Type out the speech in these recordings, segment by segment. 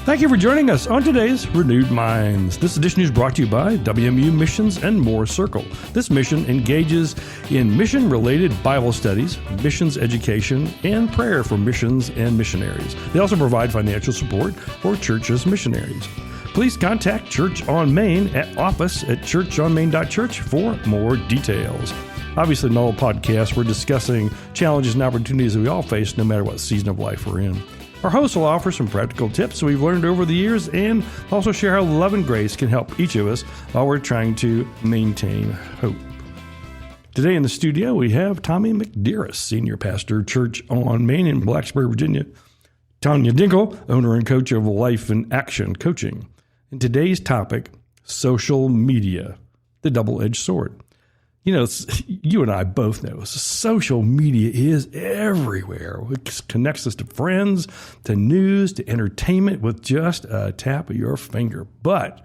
Thank you for joining us on today's Renewed Minds. This edition is brought to you by WMU Missions and Moore Circle. This mission engages in mission-related Bible studies, missions education, and prayer for missions and missionaries. They also provide financial support for churches' missionaries. Please contact Church on Main at office@churchonmain.church for more details. Obviously, in all podcasts, we're discussing challenges and opportunities that we all face no matter what season of life we're in. Our hosts will offer some practical tips we've learned over the years and also share how love and grace can help each of us while we're trying to maintain hope. Today in the studio, we have Tommy McDearest, Senior Pastor, Church on Main in Blacksburg, Virginia. Tanya Dinkle, owner and coach of Life in Action Coaching. And today's topic, social media, the double-edged sword. You know, you and I both know social media is everywhere. It connects us to friends, to news, to entertainment with just a tap of your finger. But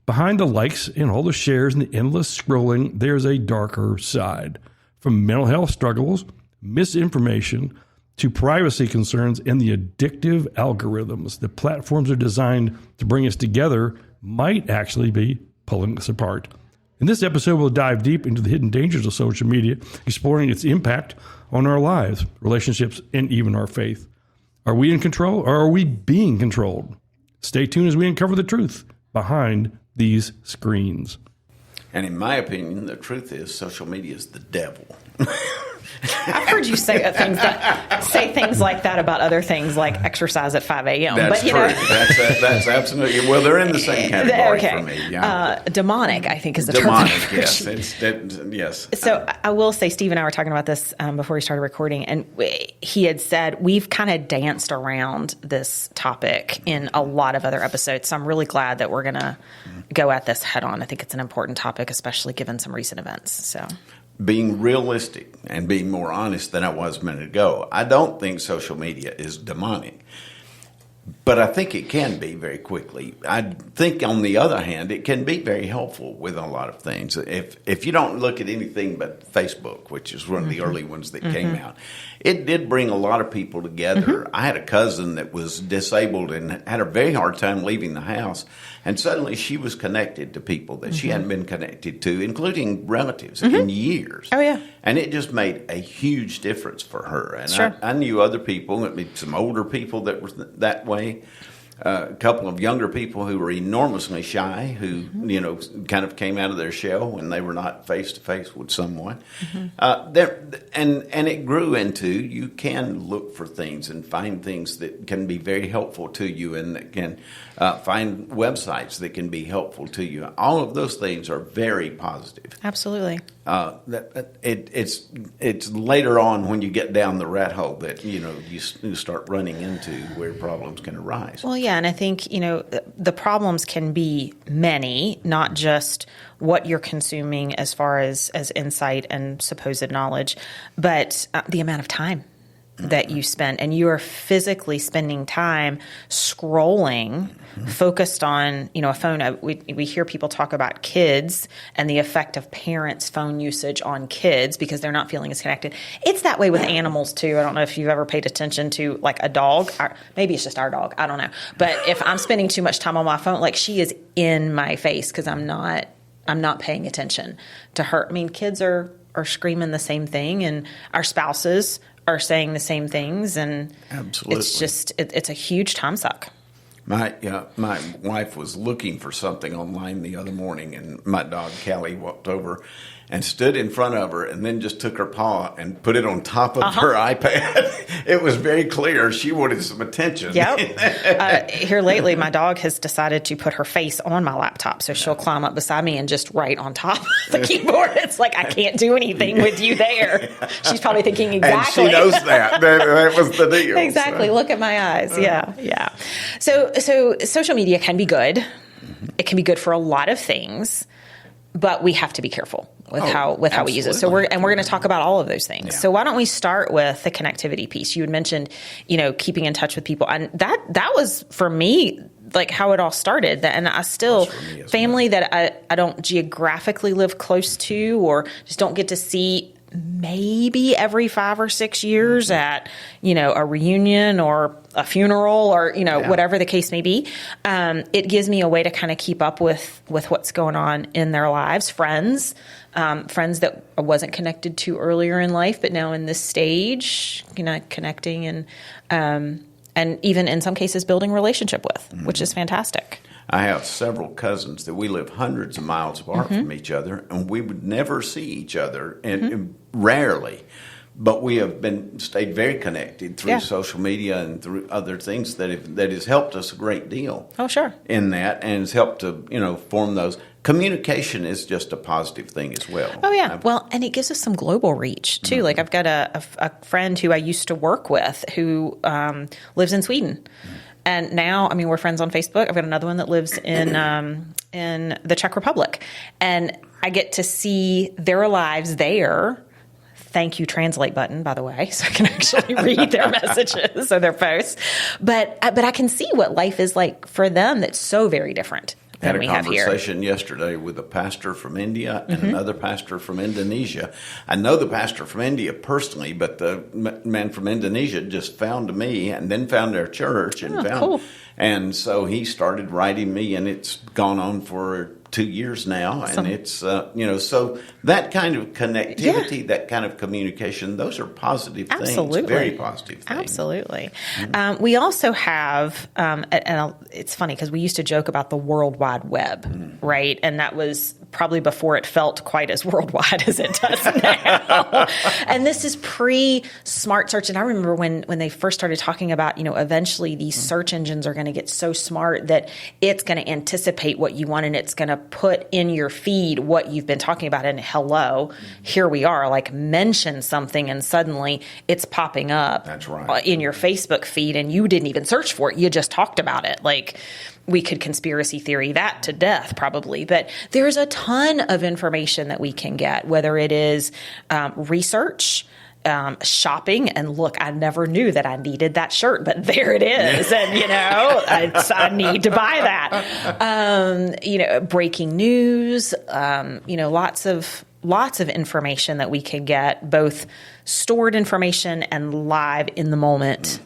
behind the likes and all the shares and the endless scrolling, there's a darker side. From mental health struggles, misinformation, to privacy concerns and the addictive algorithms. The platforms are designed to bring us together might actually be pulling us apart. In this episode, we'll dive deep into the hidden dangers of social media, exploring its impact on our lives, relationships, and even our faith. Are we in control or are we being controlled? Stay tuned as we uncover the truth behind these screens. And in my opinion, the truth is social media is the devil. I've heard you say things like that about other things, like exercise at 5 a.m. That's true. That's absolutely. Well, they're in the same category for me. Yeah. Demonic, I think, is the demonic. term. Yes. So I will say, Steve and I were talking about this before we started recording, and he had said we've kind of danced around this topic in a lot of other episodes. So I'm really glad that we're going to go at this head on. I think it's an important topic, especially given some recent events. So. Being realistic and being more honest than I was a minute ago, I don't think social media is demonic, but I think it can be very quickly. I think, on the other hand, it can be very helpful with a lot of things. If you don't look at anything but Facebook, which is one of the early ones that came out, it did bring a lot of people together. I had a cousin that was disabled and had a very hard time leaving the house. And suddenly she was connected to people that she hadn't been connected to, including relatives, in years. Oh, yeah. And it just made a huge difference for her. And sure. I knew other people, some older people that were that way, a couple of younger people who were enormously shy, who, kind of came out of their shell when they were not face-to-face with someone. And it grew into, you can look for things and find things that can be very helpful to you, and that can find websites that can be helpful to you. All of those things are very positive. Absolutely. It's later on when you get down the rat hole that, you start running into where problems can arise. Well, yeah, and I think, the problems can be many, not just what you're consuming as far as insight and supposed knowledge, but the amount of time that you spend, and you are physically spending time scrolling, focused on, a phone. We hear people talk about kids and the effect of parents' phone usage on kids because they're not feeling as connected. It's that way with animals too. I don't know if you've ever paid attention to like a dog. Maybe it's just our dog. I don't know. But if I'm spending too much time on my phone, like she is in my face because I'm not paying attention to her. I mean, kids are screaming the same thing, and our spouses are saying the same things, and absolutely, it's just it's a huge time suck. My wife was looking for something online the other morning, and my dog Callie walked over and stood in front of her, and then just took her paw and put it on top of her iPad. It was very clear she wanted some attention. Yep. Here lately, my dog has decided to put her face on my laptop, so she'll climb up beside me and just write on top of the keyboard. It's like, I can't do anything with you there. She's probably thinking exactly. And she knows that. That was the deal. Exactly. So. Look at my eyes. Yeah. So social media can be good. It can be good for a lot of things, but we have to be careful with how we use it. So we're going to talk about all of those things. Yeah. So why don't we start with the connectivity piece? You had mentioned, keeping in touch with people, and that was for me like how it all started. And I still family that I don't geographically live close to, or just don't get to see maybe every 5 or 6 years at, a reunion or a funeral or, whatever the case may be. It gives me a way to kind of keep up with what's going on in their lives, friends that I wasn't connected to earlier in life, but now in this stage, connecting and even in some cases building relationship with, which is fantastic. I have several cousins that we live hundreds of miles apart from each other, and we would never see each other, and rarely. But we have stayed very connected through social media and through other things that has helped us a great deal. Oh, sure. In that, and has helped to form those. Communication is just a positive thing as well. Oh, yeah. Well, and it gives us some global reach, too. Like, I've got a friend who I used to work with who lives in Sweden. And now, we're friends on Facebook. I've got another one that lives in the Czech Republic. And I get to see their lives there. Thank you, translate button, by the way, so I can actually read their messages or their posts. But I can see what life is like for them that's so very different. I had a conversation yesterday with a pastor from India and another pastor from Indonesia. I know the pastor from India personally, but the man from Indonesia just found me and then found their church and cool. And so he started writing me, and it's gone on for 2 years now. Awesome. And it's, so that kind of connectivity, that kind of communication, those are positive Absolutely. things, very positive things. Absolutely. We also have, and it's funny because we used to joke about the World Wide Web, right? And that was probably before it felt quite as worldwide as it does now. And this is pre-smart search. And I remember when they first started talking about, eventually these search engines are going to get so smart that it's going to anticipate what you want and it's going to put in your feed what you've been talking about. And hello, here we are, like mention something and suddenly it's popping up. That's right. In your Facebook feed and you didn't even search for it. You just talked about it. Like, we could conspiracy theory that to death probably, but there's a ton of information that we can get, whether it is research, shopping, and look, I never knew that I needed that shirt, but there it is. And, I need to buy that. Breaking news, lots of information that we can get, both stored information and live in the moment.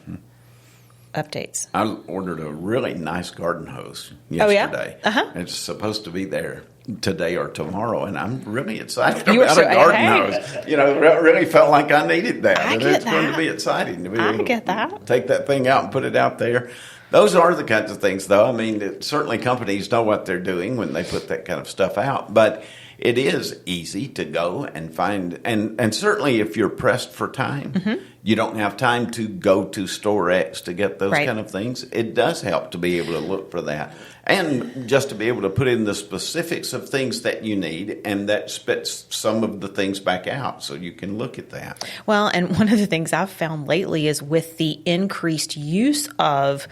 Updates. I ordered a really nice garden hose yesterday. Oh, yeah? It's supposed to be there today or tomorrow, and I'm really excited You about were a garden hose. Really felt like I needed that. I And get it's that. going to be exciting to be able get to that. take that thing out and put it out there. Those are the kinds of things, though. Certainly companies know what they're doing when they put that kind of stuff out, but it is easy to go and find, and certainly if you're pressed for time, you don't have time to go to store X to get those kind of things. It does help to be able to look for that, and just to be able to put in the specifics of things that you need, and that spits some of the things back out so you can look at that. Well, and one of the things I've found lately is with the increased use of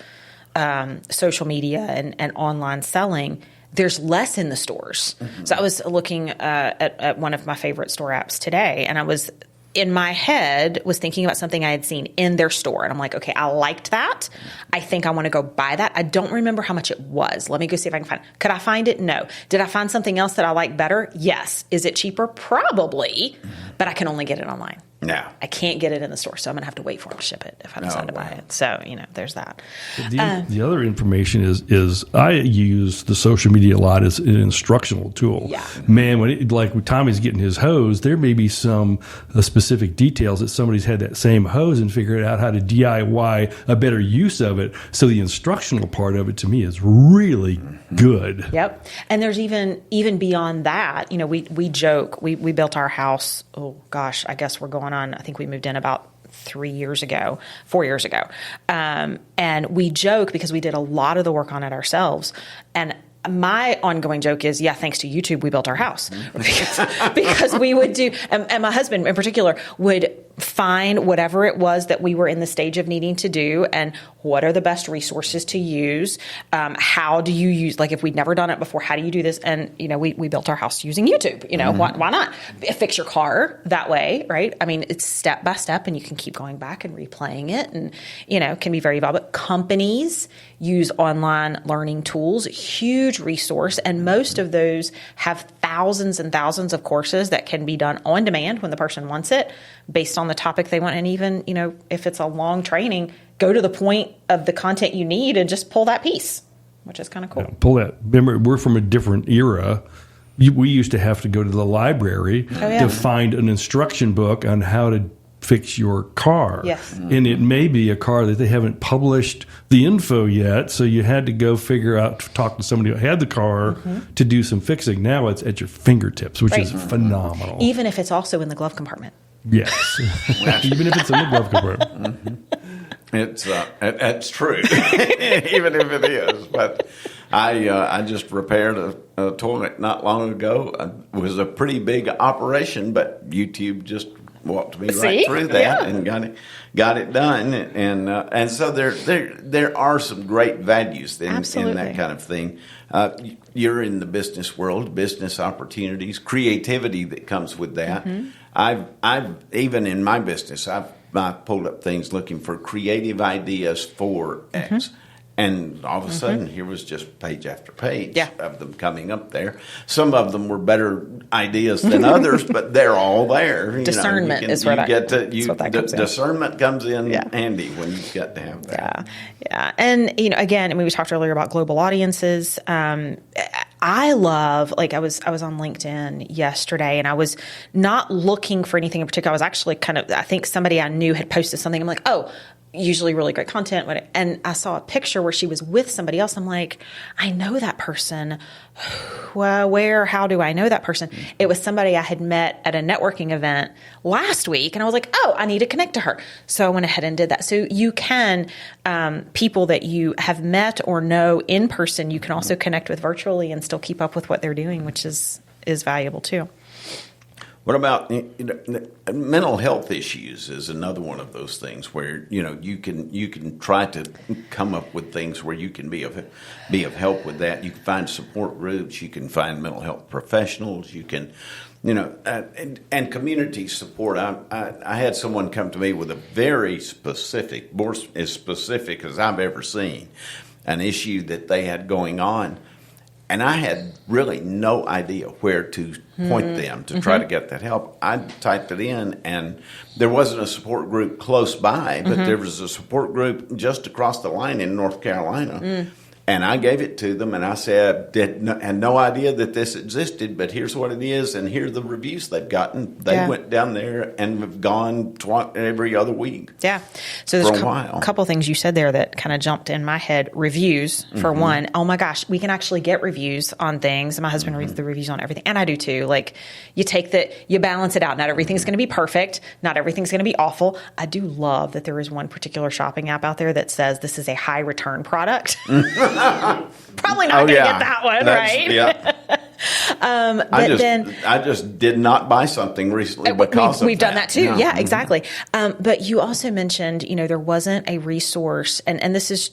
social media and online selling, there's less in the stores. So I was looking at one of my favorite store apps today, and I was in my head was thinking about something I had seen in their store. And I'm like, okay, I liked that. I think I want to go buy that. I don't remember how much it was. Let me go see if I can find it. Could I find it? No. Did I find something else that I like better? Yes. Is it cheaper? Probably. But I can only get it online. No. I can't get it in the store, so I'm going to have to wait for them to ship it if I decide to buy it. So, there's that. The other information is I use the social media a lot as an instructional tool. Yeah. Man, when Tommy's getting his hose, there may be some specific details that somebody's had that same hose and figured out how to DIY a better use of it. So the instructional part of it to me is really good. Yep. And there's even beyond that, we joke, we built our house, I guess we're going on, I think we moved in about 4 years ago. And we joke because we did a lot of the work on it ourselves. And my ongoing joke is, thanks to YouTube, we built our house. because we would do, and my husband in particular would find whatever it was that we were in the stage of needing to do and what are the best resources to use. How do you use, if we'd never done it before, how do you do this? And, we built our house using YouTube, why not fix your car that way, right? It's step by step and you can keep going back and replaying it and, can be very valuable. But companies use online learning tools, huge resource. And most of those have thousands and thousands of courses that can be done on demand when the person wants it, based on the topic they want. And even, if it's a long training, go to the point of the content you need and just pull that piece, which is kind of cool. Yeah, pull that. Remember, we're from a different era. We used to have to go to the library to find an instruction book on how to fix your car. Yes. And it may be a car that they haven't published the info yet, so you had to go figure out, talk to somebody who had the car to do some fixing. Now it's at your fingertips, which is phenomenal. Even if it's also in the glove compartment. Yes. Even if it's in the glove compartment. It's true, even if it is. But I just repaired a toilet not long ago. It was a pretty big operation, but YouTube just walked me right through that and got it done. And so there are some great values in that kind of thing. You're in the business world, business opportunities, creativity that comes with that. I've even in my business, I pulled up things looking for creative ideas for X. And all of a sudden, here was just page after page of them coming up there. Some of them were better ideas than others, but they're all there. Discernment is where that comes in. Discernment comes in handy when you've got to have that. Yeah. And, again, we talked earlier about global audiences. I love, I was on LinkedIn yesterday, and I was not looking for anything in particular. I was actually I think somebody I knew had posted something. I'm like, oh, usually really great content. And I saw a picture where she was with somebody else. I'm like, I know that person. Well, how do I know that person? It was somebody I had met at a networking event last week. And I was like, oh, I need to connect to her. So I went ahead and did that. So you can, people that you have met or know in person, you can also connect with virtually and still keep up with what they're doing, which is valuable too. What about mental health issues is another one of those things where you can try to come up with things where you can be of help with that. You can find support groups, you can find mental health professionals, you can and community support. I had someone come to me with a very specific, more as specific as I've ever seen, an issue that they had going on. And I had really no idea where to point them to try to get that help. I typed it in, and there wasn't a support group close by, but there was a support group just across the line in North Carolina. And I gave it to them, and I said, had no idea that this existed, but here's what it is, and here are the reviews they've gotten. They went down there and have gone every other week. Yeah. So there's a couple things you said there that kind of jumped in my head. Reviews, for one. Oh, my gosh, we can actually get reviews on things. My husband reads the reviews on everything, and I do too. You balance it out. Not everything's going to be perfect. Not everything's going to be awful. I do love that there is one particular shopping app out there that says this is a high return product. Probably not going to get that one, right? Yeah. I just did not buy something recently because we've done that too. Yeah, exactly. But you also mentioned, there wasn't a resource, and this is,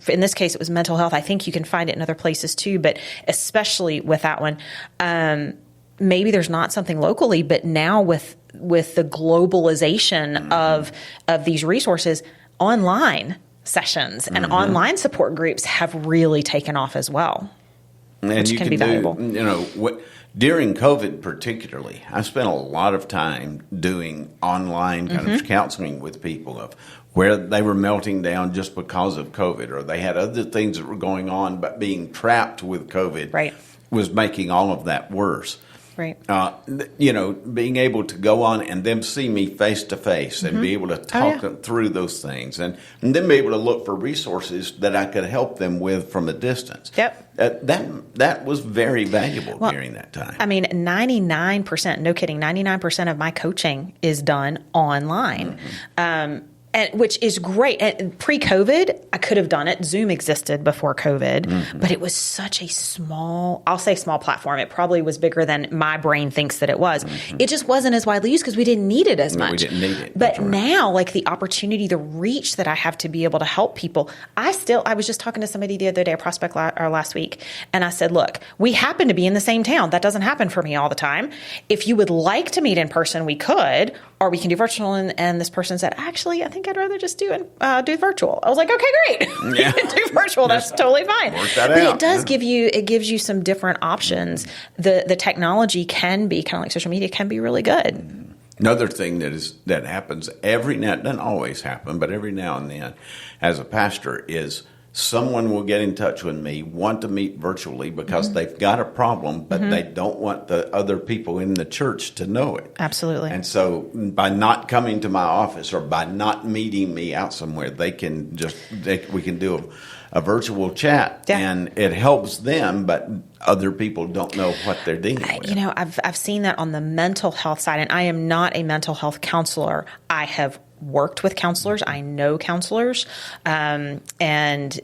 in this case, it was mental health. I think you can find it in other places too, but especially with that one, maybe there's not something locally, but now with the globalization of these resources, online sessions and online support groups have really taken off as well, which can be valuable. During COVID particularly, I spent a lot of time doing online kind of counseling with people of where they were melting down just because of COVID, or they had other things that were going on, but being trapped with COVID was making all of that worse. Right. Being able to go on and them see me face to face and be able to talk them through those things and then be able to look for resources that I could help them with from a distance. Yep. That was very valuable during that time. I mean, 99%, no kidding, 99% of my coaching is done online. And which is great. And pre-COVID, I could have done it. Zoom existed before COVID, but it was such a small platform. It probably was bigger than my brain thinks that it was. It just wasn't as widely used because we didn't need it as much. We didn't need it. But now, the opportunity, the reach that I have to be able to help people, I was just talking to somebody the other day, a prospect last week, and I said, look, we happen to be in the same town. That doesn't happen for me all the time. If you would like to meet in person, we could, or we can do virtual. And this person said, actually, I think think I'd rather just do virtual. I was like, okay, great. Yeah. Do virtual. That's totally fine. Work that But out. it does give you some different options. The technology can be kind of like social media can be really good. Another thing that happens every now, it doesn't always happen, but every now and then, as a pastor, is someone will get in touch with me, want to meet virtually because they've got a problem, but they don't want the other people in the church to know it. Absolutely. And so by not coming to my office or by not meeting me out somewhere, we can do a virtual chat, and it helps them, but other people don't know what they're dealing with. You know, I've seen that on the mental health side, and I am not a mental health counselor. I have worked with counselors. I know counselors. And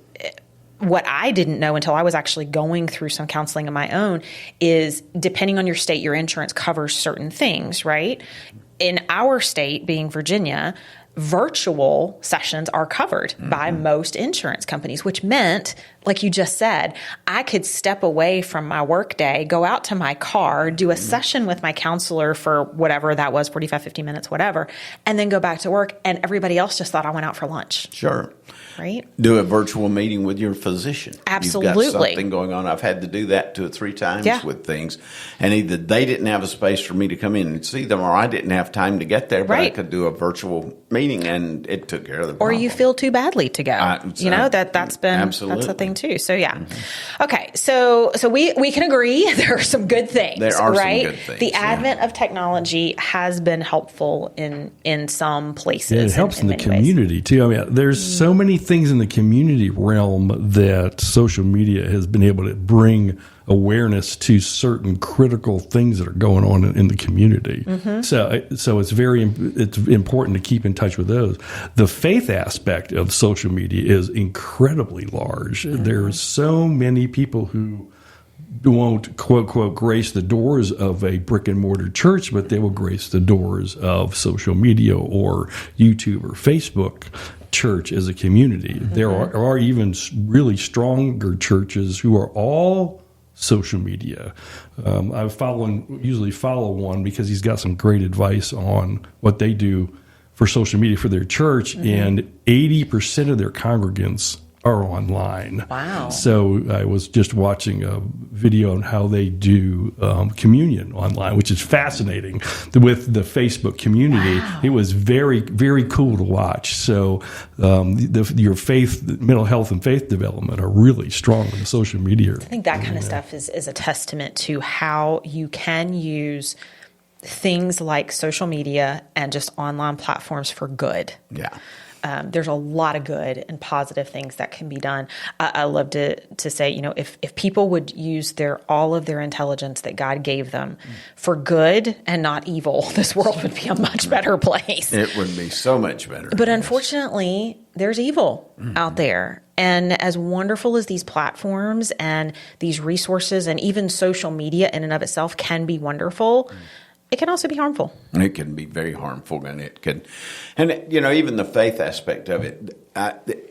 what I didn't know until I was actually going through some counseling of my own is depending on your state, your insurance covers certain things, right? In our state, being Virginia, virtual sessions are covered by most insurance companies, which meant, like you just said, I could step away from my work day, go out to my car, do a session with my counselor for whatever that was, 45, 50 minutes, whatever, and then go back to work. And everybody else just thought I went out for lunch. Sure. Right? Do a virtual meeting with your physician. Absolutely. You've got something going on. I've had to do that 2 or 3 times with things. And either they didn't have a space for me to come in and see them, or I didn't have time to get there, but I could do a virtual meeting, and it took care of the problem. Or you feel too badly to go. That's the thing too. So okay. So we can agree there are some good things. There are right? some good things. The advent of technology has been helpful in some places. It helps in the many community ways. too. I mean, there's so many things in the community realm that social media has been able to bring awareness to certain critical things that are going on in the community. So it's important to keep in touch with those. The faith aspect of social media is incredibly large. There's so many people who won't, quote, quote, grace the doors of a brick and mortar church, but they will grace the doors of social media or YouTube or Facebook church as a community. There are even really stronger churches who are all social media. I usually follow one because he's got some great advice on what they do for social media for their church, and 80% of their congregants are online. Wow. So I was just watching a video on how they do communion online, which is fascinating with the Facebook community. Wow. It was very, very cool to watch. So your mental health and faith development are really strong in the social media. I think that kind of stuff is a testament to how you can use things like social media and just online platforms for good. Yeah. There's a lot of good and positive things that can be done. I love to say, if people would use all of their intelligence that God gave them for good and not evil, this world would be a much better place. It would be so much better. But unfortunately, there's evil out there. And as wonderful as these platforms and these resources and even social media in and of itself can be wonderful, it can also be harmful. It can be very harmful, and even the faith aspect of it.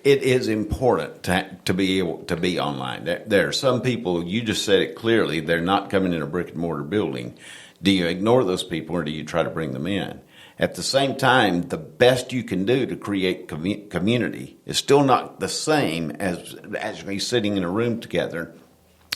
It is important to be able to be online. There are some people, you just said it clearly, they're not coming in a brick and mortar building. Do you ignore those people, or do you try to bring them in? At the same time, the best you can do to create community is still not the same as actually sitting in a room together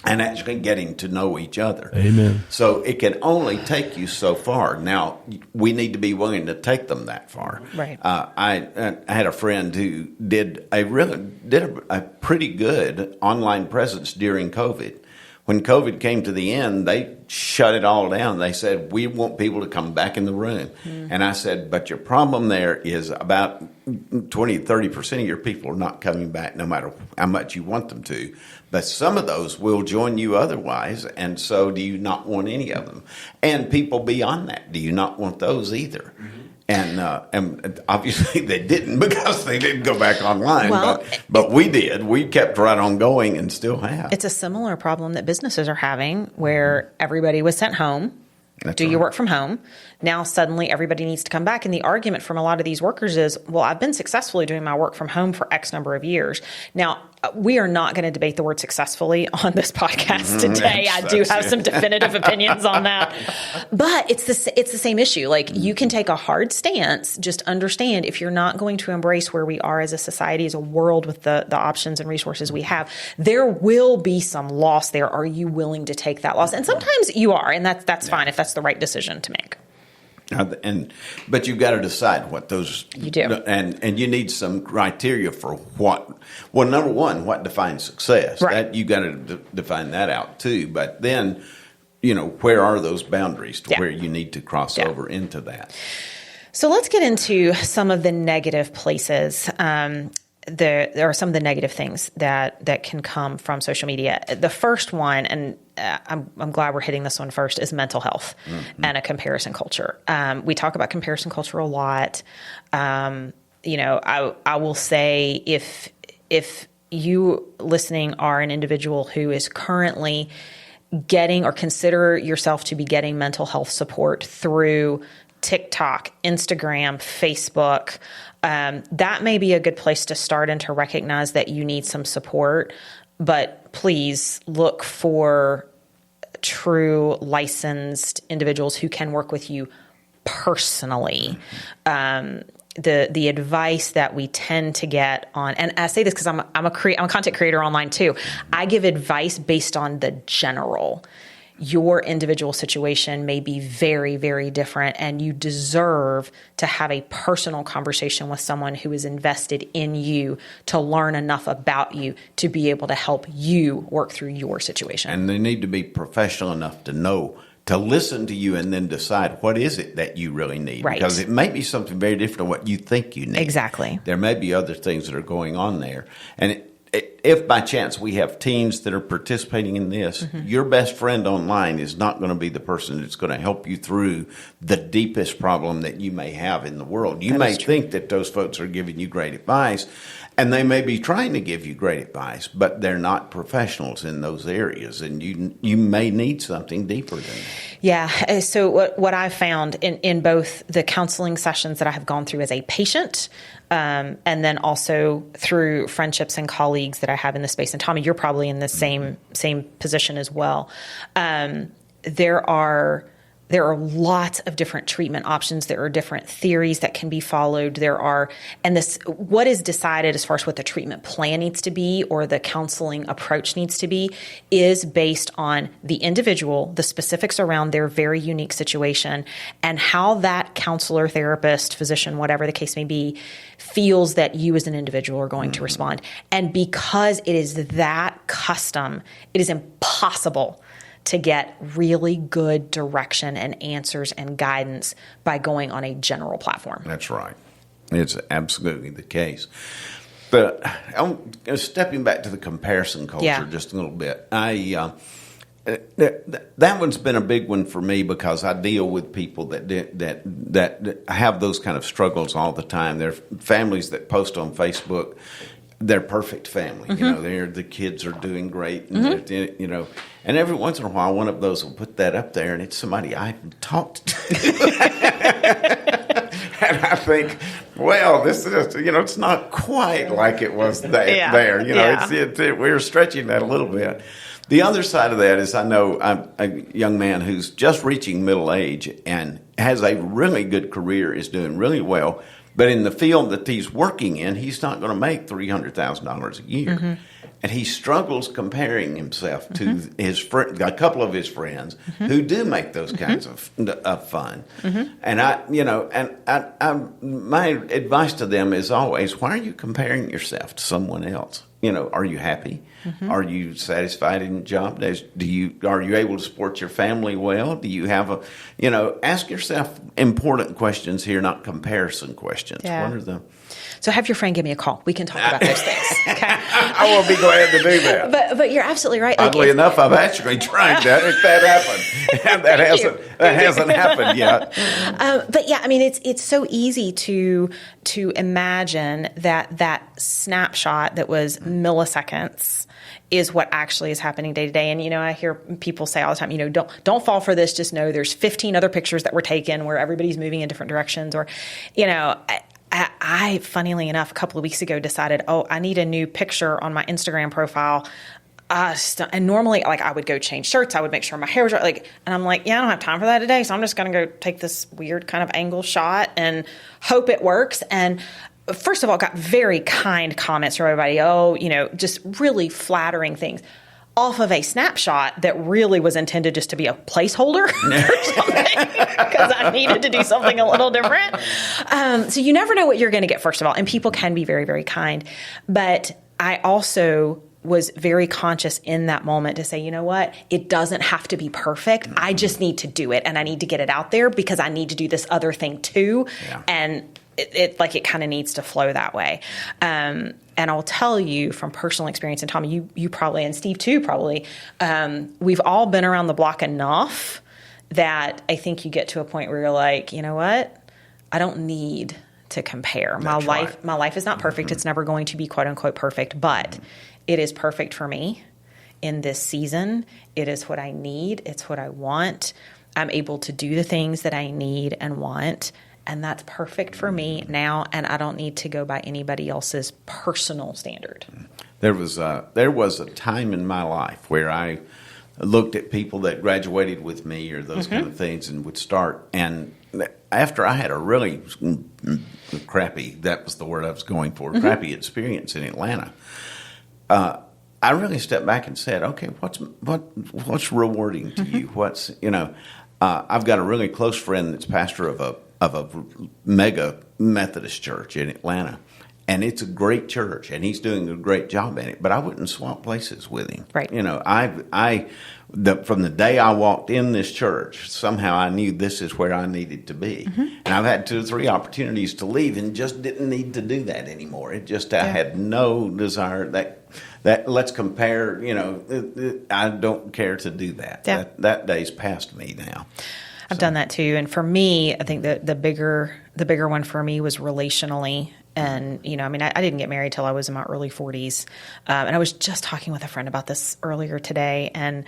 and actually getting to know each other. Amen. So it can only take you so far. Now, we need to be willing to take them that far. Right. I had a friend who did a pretty good online presence during COVID. When COVID came to the end, they shut it all down. They said, we want people to come back in the room. And I said, but your problem there is about 20-30% of your people are not coming back no matter how much you want them to. But some of those will join you otherwise, and so do you not want any of them? And people beyond that, do you not want those either? And obviously they didn't, because they didn't go back online. Well, but we did. We kept right on going and still have. It's a similar problem that businesses are having, where everybody was sent home. That's Do right. your work from home. Now suddenly everybody needs to come back. And the argument from a lot of these workers is, well, I've been successfully doing my work from home for X number of years. Now, we are not going to debate the word successfully on this podcast today. I do have some definitive opinions on that. But it's the same issue. Like, you can take a hard stance. Just understand, if you're not going to embrace where we are as a society, as a world with the options and resources we have, there will be some loss there. Are you willing to take that loss? And sometimes you are, and that's fine if that's the right decision to make. But you've got to decide what those you do, and you need some criteria for what. Well, number one, what defines success? Right. That you got to define that out too. But then, where are those boundaries to where you need to cross over into that? So let's get into some of the negative places. There are some of the negative things that can come from social media. The first one, and I'm glad we're hitting this one first, is mental health and a comparison culture. We talk about comparison culture a lot. I will say, if you listening are an individual who is currently getting or consider yourself to be getting mental health support through TikTok, Instagram, Facebook, that may be a good place to start and to recognize that you need some support. But please look for true licensed individuals who can work with you personally. The advice that we tend to get on, and I say this because I'm a content creator online too. I give advice based on the general. Your individual situation may be very, very different, and you deserve to have a personal conversation with someone who is invested in you to learn enough about you to be able to help you work through your situation. And they need to be professional enough to know, to listen to you and then decide what is it that you really need. Right. Because it may be something very different from what you think you need. Exactly. There may be other things that are going on there. And if by chance we have teens that are participating in this, your best friend online is not going to be the person that's going to help you through the deepest problem that you may have in the world. You may think that those folks are giving you great advice, and they may be trying to give you great advice, but they're not professionals in those areas, and you may need something deeper than that. Yeah. So what I've found in both the counseling sessions that I have gone through as a patient, and then also through friendships and colleagues that I have in the space, and Tommy, you're probably in the same position as well. There are lots of different treatment options. There are different theories that can be followed. What is decided as far as what the treatment plan needs to be or the counseling approach needs to be is based on the individual, the specifics around their very unique situation, and how that counselor, therapist, physician, whatever the case may be, feels that you as an individual are going to respond. And because it is that custom, it is impossible to get really good direction and answers and guidance by going on a general platform. That's right. It's absolutely the case. But I'm stepping back to the comparison culture just a little bit. That one's been a big one for me because I deal with people that have those kind of struggles all the time. They're families that post on Facebook their perfect family. The kids are doing great, and and every once in a while, one of those will put that up there, and it's somebody I haven't talked to. And I think, well, this is it's not quite like it was there. We're stretching that a little bit. The other side of that is I know I'm a young man who's just reaching middle age and has a really good career, is doing really well. But in the field that he's working in, he's not going to make $300,000 a year. And he struggles comparing himself to a couple of his friends who do make those kinds of fun. And my advice to them is always, why are you comparing yourself to someone else? Are you happy? Are you satisfied in your job? Are you able to support your family well? Do you have ask yourself important questions here, not comparison questions. Yeah. What are the So have your friend give me a call. We can talk about those things. Okay. I will be glad to do that. But you're absolutely right. Oddly enough, I've actually tried that. If that happened, that hasn't happened yet. But yeah, I mean, it's so easy to imagine that snapshot that was milliseconds is what actually is happening day to day. And, I hear people say all the time, don't fall for this. Just know there's 15 other pictures that were taken where everybody's moving in different directions. Or, I funnily enough, a couple of weeks ago decided, I need a new picture on my Instagram profile. And normally, I would go change shirts. I would make sure my hair was right. And I'm like, I don't have time for that today. So I'm just going to go take this weird kind of angle shot and hope it works. And first of all, got very kind comments from everybody. Just really flattering things off of a snapshot that really was intended just to be a placeholder or something because I needed to do something a little different. So you never know what you're going to get, first of all. And people can be very, very kind. But I also was very conscious in that moment to say, you know what? It doesn't have to be perfect. I just need to do it, and I need to get it out there because I need to do this other thing too. Yeah. And it kind of needs to flow that way. And I'll tell you from personal experience, and Tommy, you probably, and Steve too, probably, we've all been around the block enough that I think you get to a point where you're like, you know what? I don't need to compare. My life is not perfect. Mm-hmm. It's never going to be quote unquote perfect, but it is perfect for me in this season. It is what I need. It's what I want. I'm able to do the things that I need and want. And that's perfect for me now, and I don't need to go by anybody else's personal standard. There was a time in my life where I looked at people that graduated with me or those kind of things and would start. And after I had a really crappy, that was the word I was going for, crappy experience in Atlanta, I really stepped back and said, okay, what's rewarding to you? What's, I've got a really close friend that's pastor of a mega Methodist church in Atlanta, and it's a great church, and he's doing a great job in it. But I wouldn't swap places with him. Right. From the day I walked in this church, somehow I knew this is where I needed to be. And I've had 2 or 3 opportunities to leave, and just didn't need to do that anymore. It just I had no desire that let's compare. I don't care to do that. Yeah. That day's past me now. I've done that too. And for me, I think the bigger one for me was relationally. And, I didn't get married till I was in my early 40s. And I was just talking with a friend about this earlier today and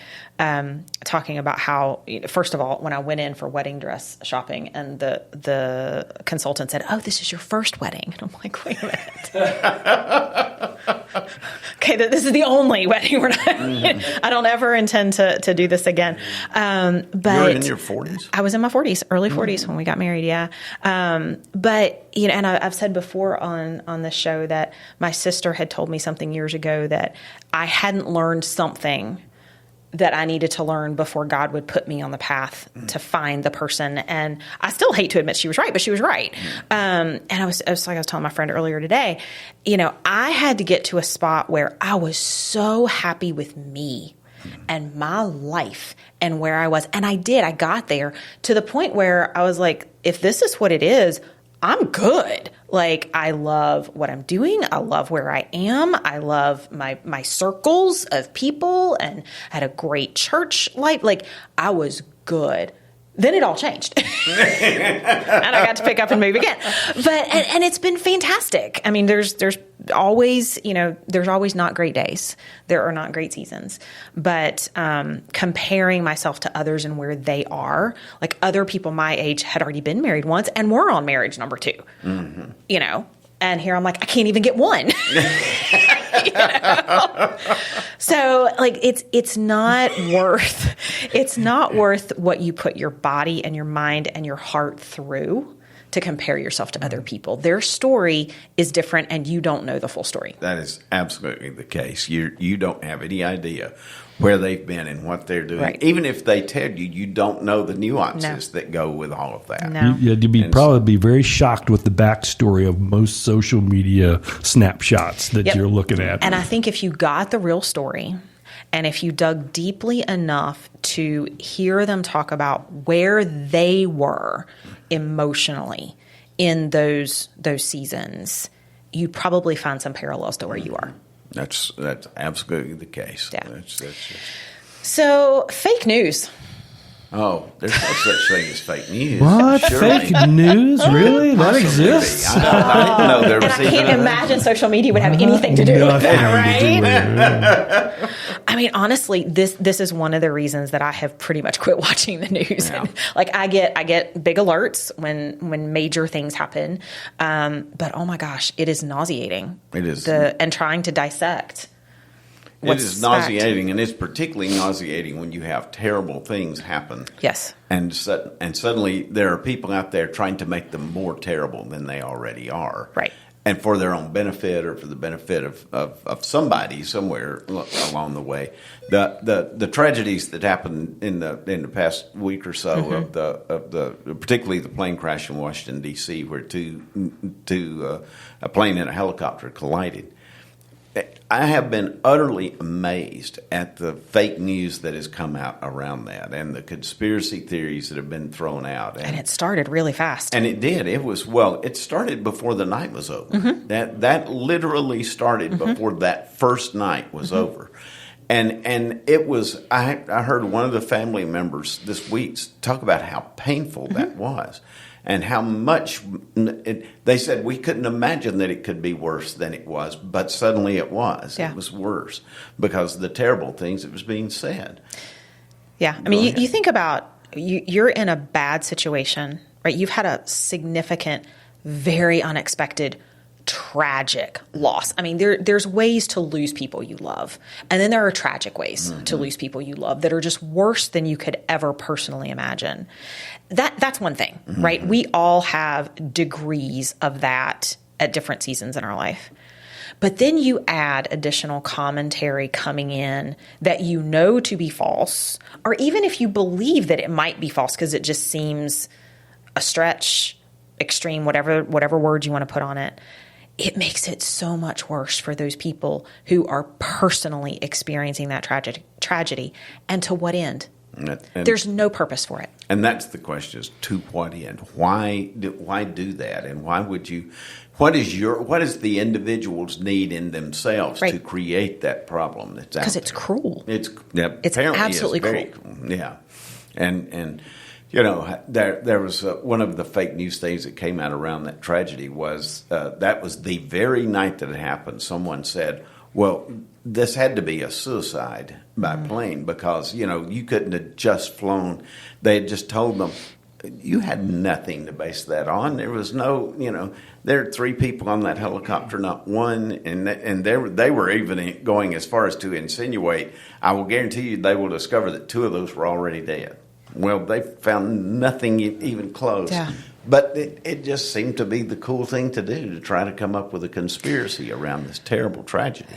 talking about how, first of all, when I went in for wedding dress shopping and the consultant said, this is your first wedding. And I'm like, wait a minute. Okay, this is the only wedding we're not. I don't ever intend to do this again. But you were in your 40s? I was in my 40s, early 40s when we got married. Yeah. But and I've said before on the show that my sister had told me something years ago that I hadn't learned something that I needed to learn before God would put me on the path to find the person. And I still hate to admit she was right, but she was right. And I was telling my friend earlier today, I had to get to a spot where I was so happy with me and my life and where I was. And I got there to the point where I was like, if this is what it is, I'm good. I love what I'm doing. I love where I am. I love my circles of people and had a great church life. I was good. Then it all changed. And I got to pick up and move again. And it's been fantastic. I mean, there's always, there's always not great days. There are not great seasons. But comparing myself to others and where they are, other people my age had already been married once and were on marriage number 2. And here I'm like, I can't even get one. So it's not worth what you put your body and your mind and your heart through to compare yourself to other people. Their story is different and you don't know the full story. That is absolutely the case. You don't have any idea where they've been and what they're doing. Right. Even if they tell you, you don't know the nuances that go with all of that. No. You'd probably be very shocked with the backstory of most social media snapshots that you're looking at. And I think if you got the real story, and if you dug deeply enough to hear them talk about where they were emotionally in those seasons, you'd probably find some parallels to where you are. That's absolutely the case. Yeah. That's So, fake news. Oh, there's no such thing as fake news. What? Surely. Fake news? Really? That exists? I didn't know there And was I can't even imagine social media would have anything to do with Nothing that, to do right? with it. I mean, honestly, this is one of the reasons that I have pretty much quit watching the news. Yeah. And, like I get big alerts when major things happen, but oh my gosh, it is nauseating. It is. And trying to dissect. It what's is fact. nauseating, and it's particularly nauseating when you have terrible things happen. Yes. And suddenly there are people out there trying to make them more terrible than they already are. Right. And for their own benefit or for the benefit of somebody somewhere along the way. The tragedies that happened in the past week or so of the particularly the plane crash in Washington D.C. where a plane and a helicopter collided. I have been utterly amazed at the fake news that has come out around that and the conspiracy theories that have been thrown out. And it started really fast. And it did. It started before the night was over. That literally started before that first night was over. And it was, I heard one of the family members this week talk about how painful that was. And how much they said we couldn't imagine that it could be worse than it was, but suddenly it was. Yeah. It was worse because of the terrible things that was being said. Yeah. I mean, you think about you're in a bad situation, right? You've had a significant, very unexpected, tragic loss. I mean, there's ways to lose people you love. And then there are tragic ways to lose people you love that are just worse than you could ever personally imagine. That's one thing, right? We all have degrees of that at different seasons in our life. But then you add additional commentary coming in that you know to be false, or even if you believe that it might be false because it just seems a stretch, extreme, whatever word you want to put on it. It makes it so much worse for those people who are personally experiencing that tragedy. And to what end? And There's no purpose for it. And that's the question: is to what end? Why do that? And why would you? What is the individual's need in themselves to create that problem that's out there? Because it's cruel. It's absolutely very cruel. Yeah, and you know there was one of the fake news things that came out around that tragedy was that was the very night that it happened. Someone said, "Well, this had to be a suicide by plane because you couldn't have just flown." They had just told them. You had nothing to base that on. There was no, there are 3 people on that helicopter, not one, and they were even going as far as to insinuate, I will guarantee you they will discover that 2 of those were already dead. Well, they found nothing even close. Yeah. But it just seemed to be the cool thing to do, to try to come up with a conspiracy around this terrible tragedy.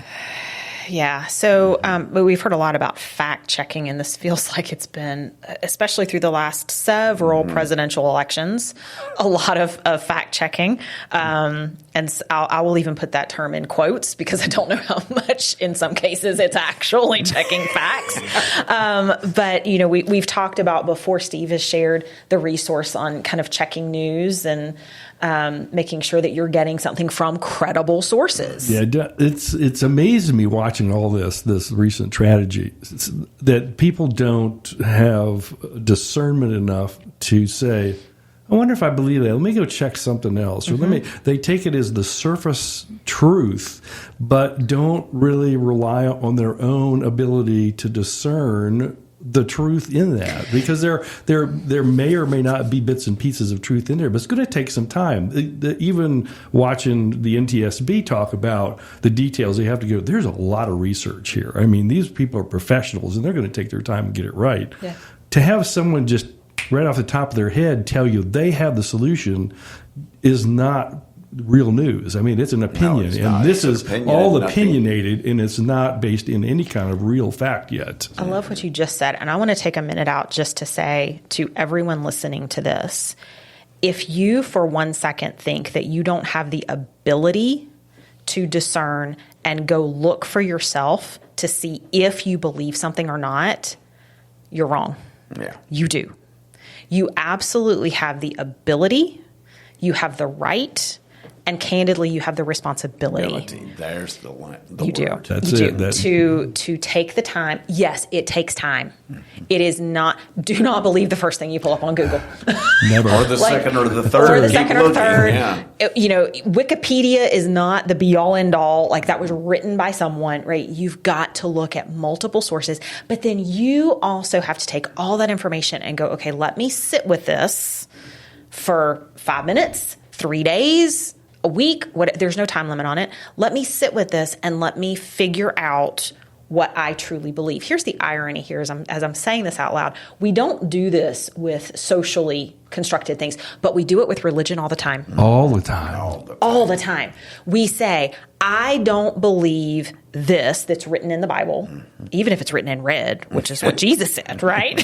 Yeah. So we've heard a lot about fact checking, and this feels like it's been, especially through the last several presidential elections, a lot of fact checking. And I will even put that term in quotes because I don't know how much in some cases it's actually checking facts. But, we've talked about before, Steve has shared the resource on kind of checking news and making sure that you're getting something from credible sources. Yeah, it's amazing me watching all this recent tragedy that people don't have discernment enough to say, I wonder if I believe that. Let me go check something else. Or they take it as the surface truth, but don't really rely on their own ability to discern the truth in that, because there may or may not be bits and pieces of truth in there, but it's going to take some time. Even watching the NTSB talk about the details, they have to go, there's a lot of research here. I mean, these people are professionals, and they're going to take their time and get it right. Yeah. To have someone just right off the top of their head tell you they have the solution is not real news. I mean, it's an opinion, No, it's not. and this It's is an opinion all and nothing. opinionated, and it's not based in any kind of real fact yet. I love what you just said, and I want to take a minute out just to say to everyone listening to this, if you for 1 second think that you don't have the ability to discern and go look for yourself to see if you believe something or not, you're wrong. Yeah. You do. You absolutely have the ability. You have the right, and candidly, you have the responsibility. There's the line. You do. That's you it. do. To take the time. Yes, it takes time. It is not. Do not believe the first thing you pull up on Google. Never. Or the second or the third. Or the Keep second or looking, third. yeah. Wikipedia is not the be all end all. Like, that was written by someone, right? You've got to look at multiple sources, but then you also have to take all that information and go, okay, let me sit with this for 5 minutes, 3 days, a week. There's no time limit on it. Let me sit with this and let me figure out what I truly believe. Here's the irony here as I'm saying this out loud. We don't do this with socially constructed things, but we do it with religion all the time. All the time. All the time. We say, I don't believe this that's written in the Bible, even if it's written in red, which is what Jesus said, right?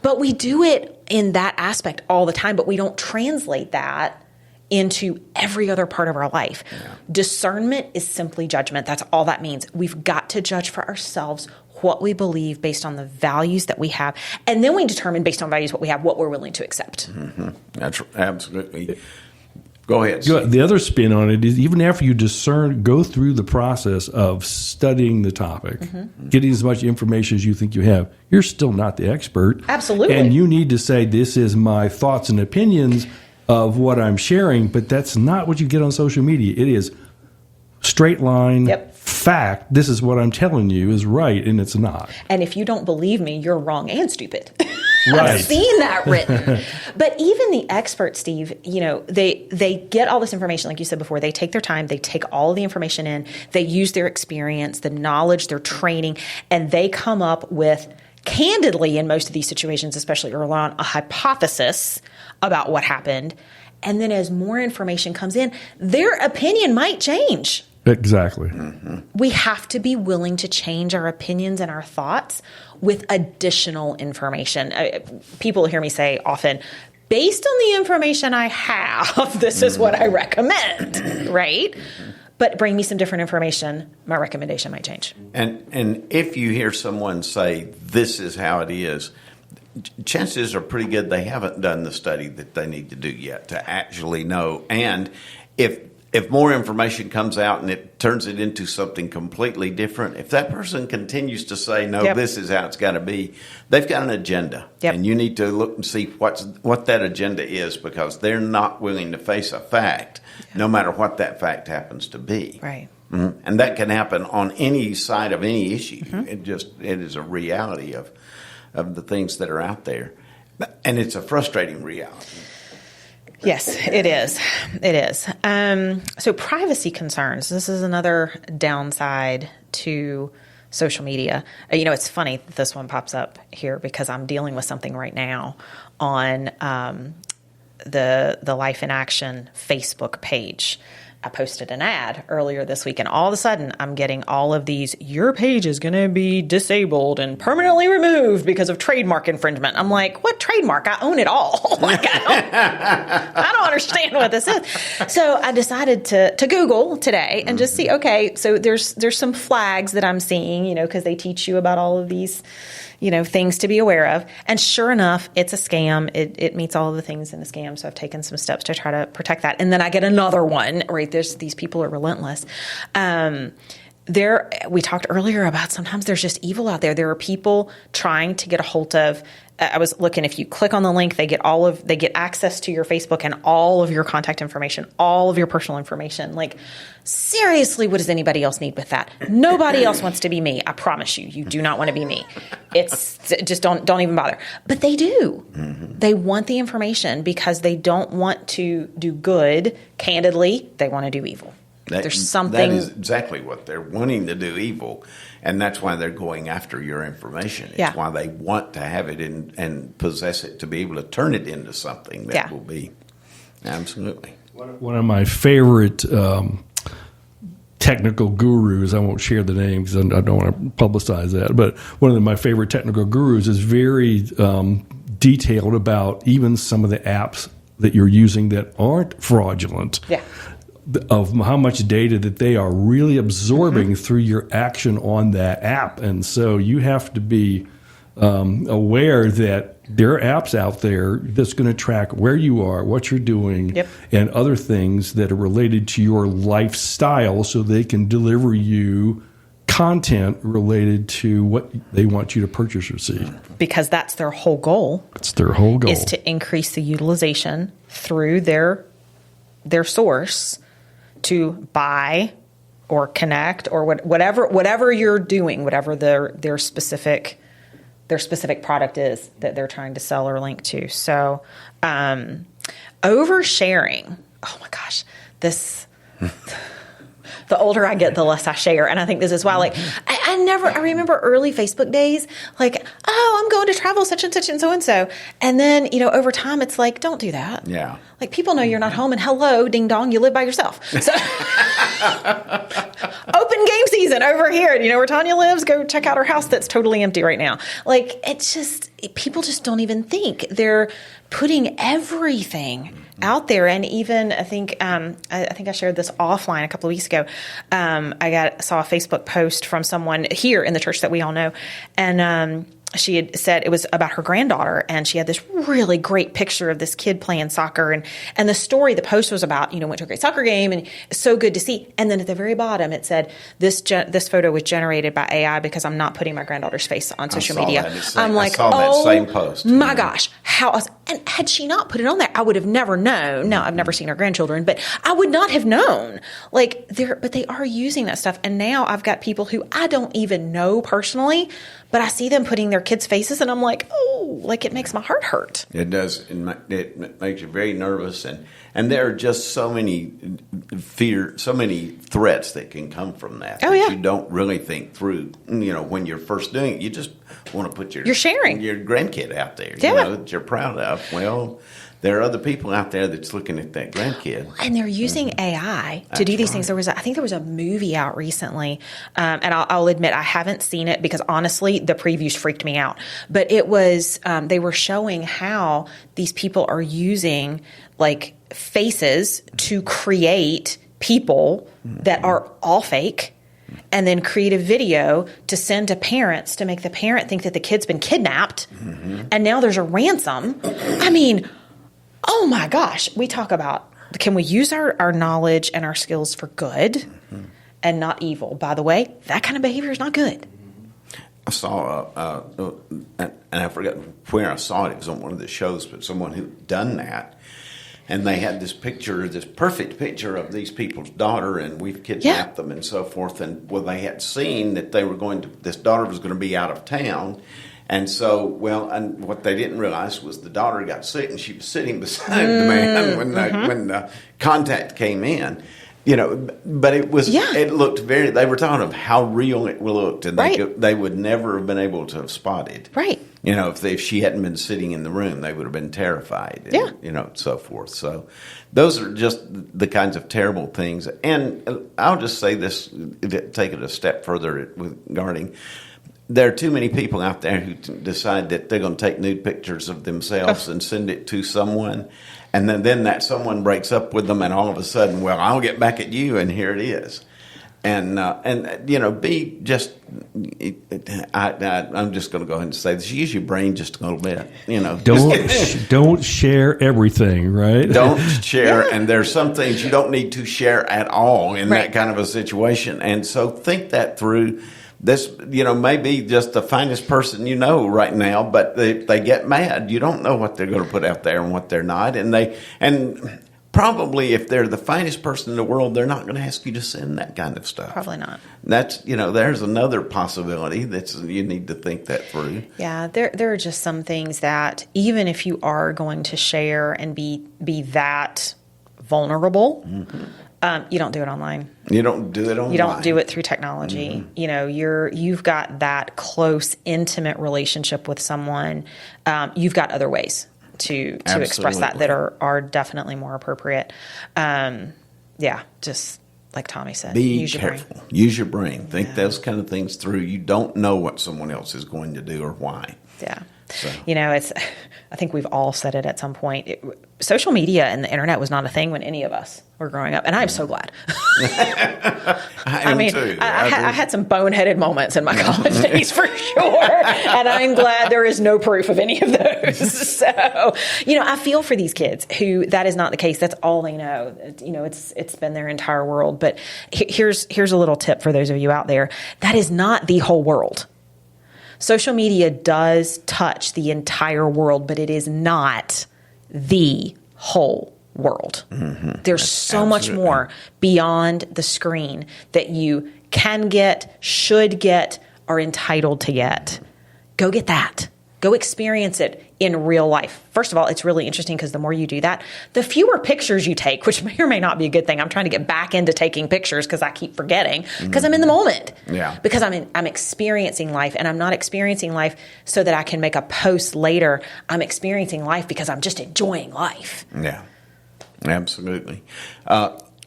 But we do it in that aspect all the time, but we don't translate that into every other part of our life. Yeah. Discernment is simply judgment. That's all that means. We've got to judge for ourselves what we believe based on the values that we have. And then we determine based on values what we have, what we're willing to accept. Mm-hmm. That's absolutely. Go ahead. The other spin on it is, even after you go through the process of studying the topic, getting as much information as you think you have, you're still not the expert. Absolutely. And you need to say, this is my thoughts and opinions of what I'm sharing, but that's not what you get on social media. It is straight line, fact. This is what I'm telling you is right, and it's not. And if you don't believe me, you're wrong and stupid. Right. I've seen that written. But even the experts, Steve, they get all this information, like you said before. They take their time. They take all of the information in. They use their experience, the knowledge, their training, and they come up with, candidly, in most of these situations, especially early on, a hypothesis about what happened. And then as more information comes in, their opinion might change. Exactly. Mm-hmm. We have to be willing to change our opinions and our thoughts with additional information. People hear me say often, based on the information I have, this is what I recommend, right? But bring me some different information, my recommendation might change. And if you hear someone say, this is how it is, chances are pretty good they haven't done the study that they need to do yet to actually know. And if more information comes out and it turns it into something completely different, if that person continues to say, no, this is how it's got to be, they've got an agenda. And you need to look and see what that agenda is, because they're not willing to face a fact, no matter what that fact happens to be. Right. Mm-hmm. And that can happen on any side of any issue. Mm-hmm. It is a reality of the things that are out there. And it's a frustrating reality. Yes, it is. It is. So privacy concerns. This is another downside to social media. It's funny that this one pops up here because I'm dealing with something right now on the Life in Action Facebook page. I posted an ad earlier this week, and all of a sudden I'm getting all of these, your page is going to be disabled and permanently removed because of trademark infringement. I'm like, what trademark? I own it all. I don't understand what this is. So I decided to Google today and just see, okay, so there's some flags that I'm seeing, because they teach you about all of these things to be aware of. And sure enough, it's a scam. It meets all of the things in a scam. So I've taken some steps to try to protect that. And then I get another one, right? These people are relentless. We talked earlier about sometimes there's just evil out there. There are people trying to get a hold of. I was looking, if you click on the link, they get access to your Facebook and all of your contact information, all of your personal information. Like, seriously, what does anybody else need with that? Nobody else wants to be me. I promise you, you do not want to be me. It's just don't even bother. But they do. Mm-hmm. They want the information because they don't want to do good. Candidly, they want to do evil. There's something. That is exactly what they're wanting to do, evil. And that's why they're going after your information. It's why they want to have it and possess it to be able to turn it into something that will be. Absolutely. One of my favorite technical gurus, I won't share the name because I don't want to publicize that, but one of my favorite technical gurus is very detailed about even some of the apps that you're using that aren't fraudulent. Yeah. Of how much data that they are really absorbing through your action on that app. And so you have to be aware that There are apps out there that's going to track where you are, what you're doing, Yep. and other things that are related to your lifestyle so they can deliver you content related to what they want you to purchase or see. Because that's their whole goal. That's their whole goal. Is to increase the utilization through their source to buy or connect or whatever you're doing, whatever their specific product is that they're trying to sell or link to. So oversharing. Oh my gosh, this. The older I get, the less I share. And I think this is why, like, I remember early Facebook days, like, oh, I'm going to travel such and such and so and so. And then, over time, it's like, don't do that. Yeah. Like, people know you're not home, and hello, ding dong, you live by yourself. So, open game season over here. And where Tanya lives, go check out her house that's totally empty right now. Like, it's just, people just don't even think. They're putting everything out there. And even I think I shared this offline a couple of weeks ago. I saw a Facebook post from someone here in the church that we all know, and she had said it was about her granddaughter, and she had this really great picture of this kid playing soccer, and the post was about, went to a great soccer game, and it's so good to see. And then at the very bottom, it said, this photo was generated by AI because I'm not putting my granddaughter's face on social media. I'm like, that same post. My gosh, how else? And had she not put it on there, I would have never known. Now, I've never seen her grandchildren, but I would not have known. Like, but they are using that stuff. And now I've got people who I don't even know personally, but I see them putting their kids' faces, and I'm like, oh, like, it makes my heart hurt. It does. It makes you very nervous, and there are just so many threats that can come from that. Oh, yeah. You don't really think through. When you're first doing it, you just want to put you're sharing your grandkid out there. Yeah. That you're proud of. Well, there are other people out there that's looking at that grandkid. And they're using AI to do these things. I think there was a movie out recently, and I'll admit I haven't seen it because honestly, the previews freaked me out. But it was, they were showing how these people are using like faces to create people that are all fake, and then create a video to send to parents to make the parent think that the kid's been kidnapped, and now there's a ransom. I mean, oh my gosh, we talk about, can we use our knowledge and our skills for good and not evil? By the way, that kind of behavior is not good. I saw, and I forgot where I saw it. It was on one of the shows, but someone who'd done that. And they had this perfect picture of these people's daughter, and we've kidnapped them and so forth. And they had seen that this daughter was going to be out of town. And so, and what they didn't realize was the daughter got sick, and she was sitting beside the man when the contact came in. But it was, it looked they were talking of how real it looked, and they would never have been able to have spotted. Right. If she hadn't been sitting in the room, they would have been terrified. And, so forth. So those are just the kinds of terrible things. And I'll just say this, take it a step further regarding, there are too many people out there who decide that they're going to take nude pictures of themselves and send it to someone. And then that someone breaks up with them, and all of a sudden, well, I'll get back at you, and here it is. And be just, I'm just going to go ahead and say this, use your brain just a little bit, Don't share everything, right? Don't share, and there's some things you don't need to share at all in that kind of a situation. And so think that through. This, may be just the finest person right now, but they get mad. You don't know what they're going to put out there and what they're not. And probably if they're the finest person in the world, they're not going to ask you to send that kind of stuff. Probably not. That's, there's another possibility you need to think that through. Yeah, there are just some things that even if you are going to share and be that vulnerable, you don't do it online. You don't do it online. You don't do it through technology. You've got that close, intimate relationship with someone. You've got other ways to express that are definitely more appropriate. Just like Tommy said, use careful. Your brain. Use your brain. Think those kind of things through. You don't know what someone else is going to do or why. Yeah. I think we've all said it at some point. Social media and the internet was not a thing when any of us were growing up, and I'm so glad. I had some boneheaded moments in my college days for sure, and I'm glad there is no proof of any of those. So, I feel for these kids who that is not the case. That's all they know. It's been their entire world. But here's a little tip for those of you out there. That is not the whole world. Social media does touch the entire world, but it is not the whole world. Mm-hmm. There's so much more beyond the screen that you can get, should get, are entitled to get. Go get that. Go experience it in real life. First of all, it's really interesting because the more you do that, the fewer pictures you take, which may or may not be a good thing. I'm trying to get back into taking pictures because I keep forgetting because I'm in the moment. Yeah. Because I'm experiencing life, and I'm not experiencing life so that I can make a post later. I'm experiencing life because I'm just enjoying life. Yeah, absolutely.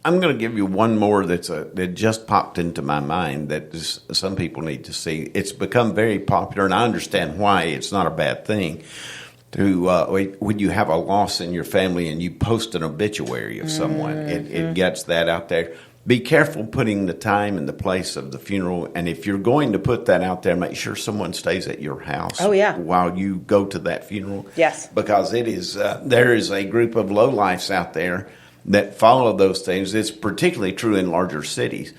I'm going to give you one more that just popped into my mind that some people need to see. It's become very popular, and I understand why. It's not a bad thing. When you have a loss in your family and you post an obituary of someone, it gets that out there. Be careful putting the time and the place of the funeral, and if you're going to put that out there, make sure someone stays at your house while you go to that funeral. Yes. Because it is there is a group of lowlifes out there that follow those things. It's particularly true in larger cities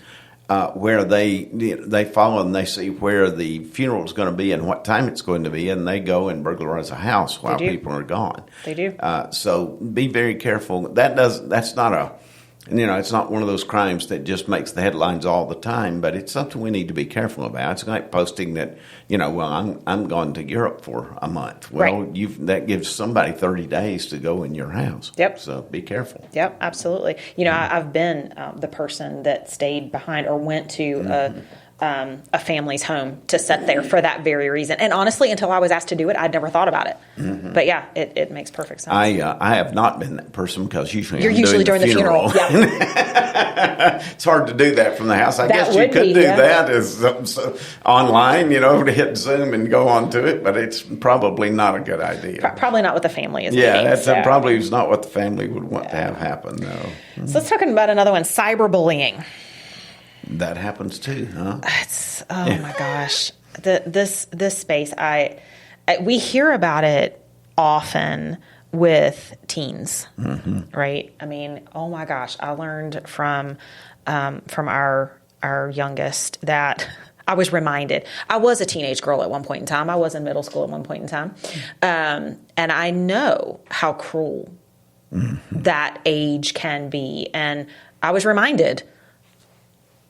where they follow and they see where the funeral is going to be and what time it's going to be, and they go and burglarize a house while people are gone. They do. So be very careful. That's not it's not one of those crimes that just makes the headlines all the time, but it's something we need to be careful about. It's like posting that, I'm going to Europe for a month. Well, that gives somebody 30 days to go in your house. Yep. So be careful. Yep, absolutely. I've been the person that stayed behind or went to a family's home to sit there for that very reason. And honestly, until I was asked to do it, I'd never thought about it. Mm-hmm. But yeah, it makes perfect sense. I have not been that person because usually you're usually during the funeral. Yeah. It's hard to do that from the house. I guess you could do that as online, to hit Zoom and go on to it, but it's probably not a good idea. Probably not what the family is. That probably is not what the family would want to have happen. No. Mm-hmm. So let's talk about another one: cyberbullying. That happens too, huh? My gosh, this space. We hear about it often with teens, right? I mean, oh my gosh, I learned from our youngest that I was reminded. I was a teenage girl at one point in time. I was in middle school at one point in time, and I know how cruel that age can be, and I was reminded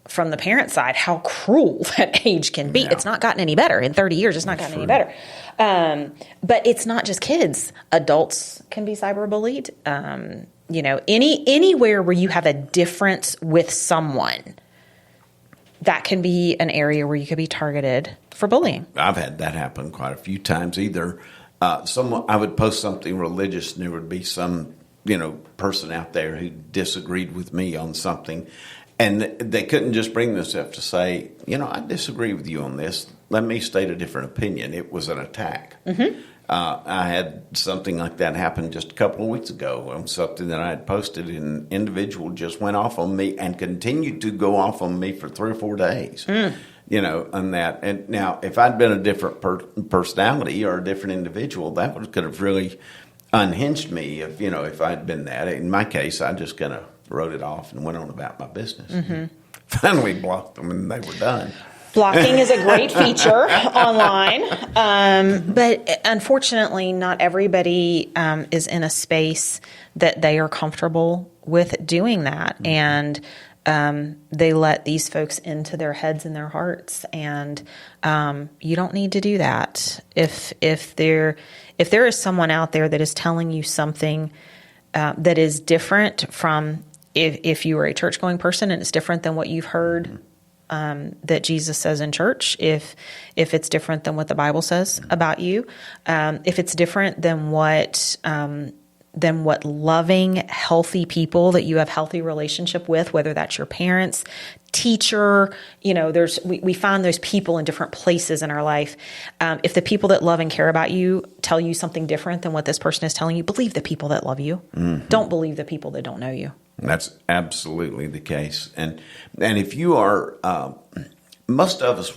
from the parent side how cruel that age can be. Yeah. It's not gotten any better. In 30 years, it's not gotten any better. But it's not just kids. Adults can be cyberbullied. Anywhere where you have a difference with someone, that can be an area where you could be targeted for bullying. I've had that happen quite a few times. Either I would post something religious and there would be some, person out there who disagreed with me on something. And they couldn't just bring themselves to say, I disagree with you on this. Let me state a different opinion. It was an attack. Mm-hmm. I had something like that happen just a couple of weeks ago on something that I had posted, and an individual just went off on me and continued to go off on me for 3 or 4 days. On that. And now, if I'd been a different personality or a different individual, that could have really unhinged me if I'd been that. In my case, I just kind of wrote it off and went on about my business. Mm-hmm. Finally blocked them and they were done. Blocking is a great feature online, but unfortunately not everybody is in a space that they are comfortable with doing that. Mm-hmm. And they let these folks into their heads and their hearts, and you don't need to do that. If there is someone out there that is telling you something that is different from if you were a church-going person and it's different than what you've heard that Jesus says in church, if it's different than what the Bible says about you, if it's different than what loving, healthy people that you have healthy relationship with, whether that's your parents, teacher, we find those people in different places in our life. If the people that love and care about you tell you something different than what this person is telling you, believe the people that love you. Don't believe the people that don't know you. That's absolutely the case. And if you are, most of us,